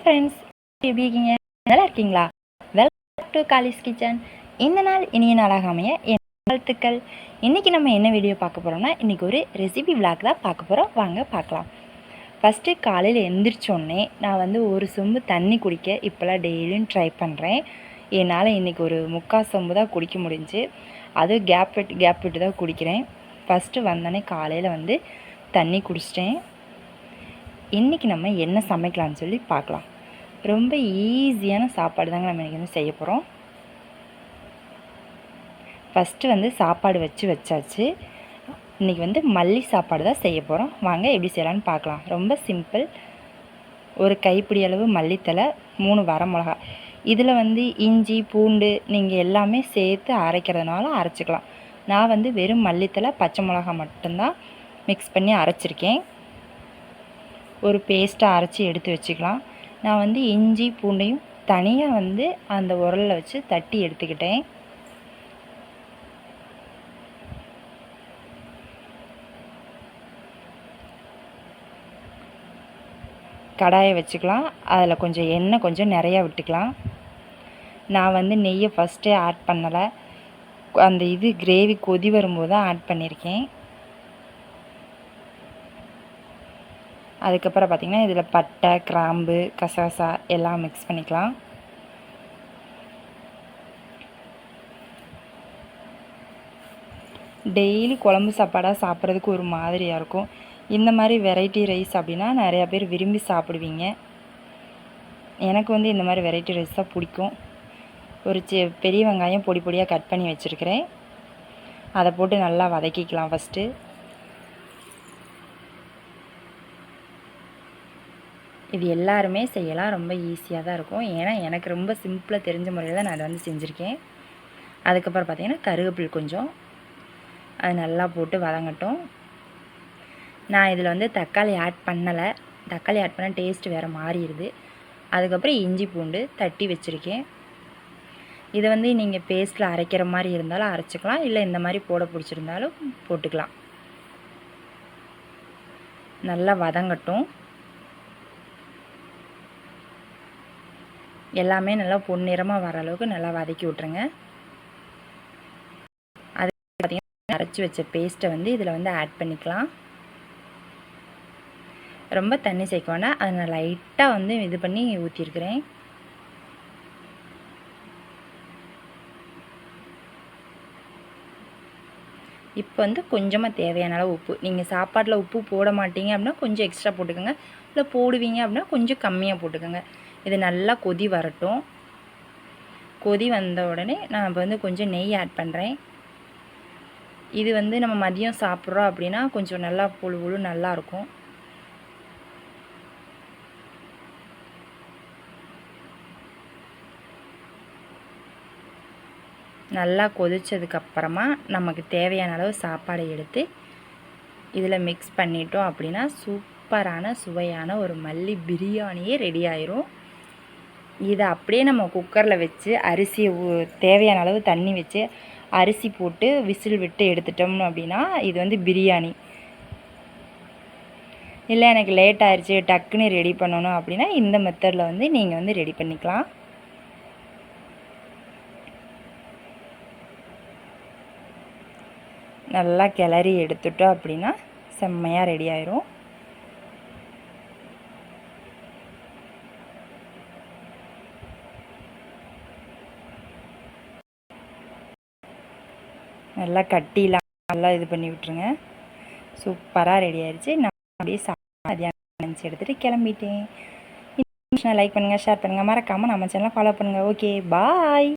Friends, எப்படி இருக்கீங்க? நல்லா இருக்கீங்களா? Welcome to Kallis kitchen. இந்த நாள் இனிய நாளாக அமைய என் வாழ்த்துக்கள். இன்றைக்கி நம்ம என்ன வீடியோ பார்க்க போகிறோம்னா, இன்றைக்கி ஒரு ரெசிபி விளாக் தான் பார்க்க போகிறோம். வாங்க பார்க்கலாம். ஃபஸ்ட்டு காலையில் எந்திரிச்சோடனே நான் ஒரு சொம்பு தண்ணி குடிக்க இப்போலாம் டெய்லியும் ட்ரை பண்ணுறேன். என்னால் இன்றைக்கி ஒரு 3/4 சொம்பு தான் குடிக்க முடிஞ்சு. அதுவும் கேப் விட்டு தான் குடிக்கிறேன். ஃபஸ்ட்டு வந்தோடனே காலையில் தண்ணி குடிச்சிட்டேன். இன்றைக்கி நம்ம என்ன சமைக்கலான்னு சொல்லி பார்க்கலாம். ரொம்ப ஈஸியான சாப்பாடு தாங்க நம்ம இன்றைக்கி செய்ய போகிறோம். ஃபஸ்ட்டு சாப்பாடு வச்சாச்சு. இன்றைக்கி மல்லி சாப்பாடு தான் செய்ய போகிறோம். வாங்க எப்படி செய்யலான்னு பார்க்கலாம். ரொம்ப சிம்பிள். ஒரு கைப்பிடி அளவு மல்லித்தலை, 3 வரமிளகா. இதில் இஞ்சி பூண்டு நீங்கள் எல்லாமே சேர்த்து அரைக்கிறதுனால அரைச்சிக்கலாம். நான் வெறும் மல்லித்தலை பச்சை மிளகா மட்டும்தான் மிக்ஸ் பண்ணி அரைச்சிருக்கேன். ஒரு பேஸ்ட்டாக அரைச்சி எடுத்து வச்சுக்கலாம். நான் இஞ்சி பூண்டையும் தனியாக அந்த உரலில் வச்சு தட்டி எடுத்துக்கிட்டேன். கடாயை வச்சுக்கலாம். அதில் கொஞ்சம் எண்ணெய் கொஞ்சம் நிறையா விட்டுக்கலாம். நான் நெய்யை ஃபஸ்ட்டே ஆட் பண்ணலை. அந்த கிரேவி கொதி வரும்போது தான் ஆட் பண்ணியிருக்கேன். அதுக்கப்புறம் பார்த்திங்கன்னா இதில் பட்டை, கிராம்பு, கசகசா எல்லாம் மிக்ஸ் பண்ணிக்கலாம். டெய்லி குழம்பு சாப்பாடாக சாப்பிட்றதுக்கு ஒரு மாதிரியாக இருக்கும். இந்த மாதிரி வெரைட்டி ரைஸ் அப்படின்னா நிறையா பேர் விரும்பி சாப்பிடுவீங்க. எனக்கு இந்த மாதிரி வெரைட்டி ரைஸ் தான் பிடிக்கும். ஒரு பெரிய வெங்காயம் பொடி பொடியாக கட் பண்ணி வச்சுருக்கிறேன். அதை போட்டு நல்லா வதக்கிக்கலாம். ஃபஸ்ட்டு இது எல்லாருமே செய்யலாம். ரொம்ப ஈஸியாக தான் இருக்கும். ஏன்னா எனக்கு ரொம்ப சிம்பிளாக தெரிஞ்ச முறையில் தான் நான் அதை செஞ்சுருக்கேன். அதுக்கப்புறம் பார்த்திங்கன்னா கருவேப்பிலை கொஞ்சம், அது நல்லா போட்டு வதங்கட்டும். நான் இதில் தக்காளி ஆட் பண்ணலை. தக்காளி ஆட் பண்ணால் டேஸ்ட்டு வேறு மாறிடுது. அதுக்கப்புறம் இஞ்சி பூண்டு தட்டி வச்சுருக்கேன். இதை நீங்கள் பேஸ்ட்டில் அரைக்கிற மாதிரி இருந்தாலும் அரைச்சிக்கலாம், இல்லை இந்த மாதிரி போட பிடிச்சிருந்தாலும் போட்டுக்கலாம். நல்லா வதங்கட்டும். எல்லாமே நல்லா பொன்னிறமாக வர அளவுக்கு நல்லா வதக்கி விட்ருங்க. அது பார்த்திங்கன்னா அரைச்சி வச்ச பேஸ்ட்டை இதில் ஆட் பண்ணிக்கலாம். ரொம்ப தண்ணி சேர்க்க வேண்டாம். அதை நான் லைட்டாக இது பண்ணி ஊற்றிருக்கிறேன். இப்போ கொஞ்சமாக தேவையான அளவு உப்பு. நீங்கள் சாப்பாட்டில் உப்பு போட மாட்டீங்க அப்படின்னா கொஞ்சம் எக்ஸ்ட்ரா போட்டுக்கோங்க, இல்லை போடுவீங்க அப்படின்னா கொஞ்சம் கம்மியாக போட்டுக்கோங்க. இது நல்லா கொதி வரட்டும். கொதி வந்த உடனே நான் கொஞ்சம் நெய் ஆட் பண்ணுறேன். இது நம்ம மதியம் சாப்பிட்றோம் அப்படின்னா கொஞ்சம் நல்லா புழு நல்லாயிருக்கும். நல்லா கொதித்ததுக்கப்புறமா நமக்கு தேவையான அளவு சாப்பாடை எடுத்து இதில் மிக்ஸ் பண்ணிட்டோம் அப்படின்னா சூப்பரான சுவையான ஒரு மல்லி பிரியாணியே ரெடி ஆயிரும். இதை அப்படியே நம்ம குக்கரில் வச்சு அரிசியை தேவையான அளவு தண்ணி வச்சு அரிசி போட்டு விசில் விட்டு எடுத்துட்டோம் அப்படின்னா இது பிரியாணி. இல்லை எனக்கு லேட் ஆயிடுச்சு டக்குன்னு ரெடி பண்ணணும் அப்படின்னா இந்த மெத்தடில் நீங்கள் ரெடி பண்ணிக்கலாம். நல்லா கிளறி எடுத்துட்டோம் அப்படின்னா செம்மையாக ரெடி ஆயிரும். நல்லா கட்டிலாம் நல்லா இது பண்ணி விட்டுருங்க. சூப்பராக ரெடி ஆயிடுச்சு. நான் அப்படியே மதியானம் லஞ்ச் எடுத்துகிட்டு கிளம்பிட்டேன். லைக் பண்ணுங்கள், ஷேர் பண்ணுங்கள், மறக்காமல் நம்ம சேனலை ஃபாலோ பண்ணுங்கள். ஓகே, பாய்.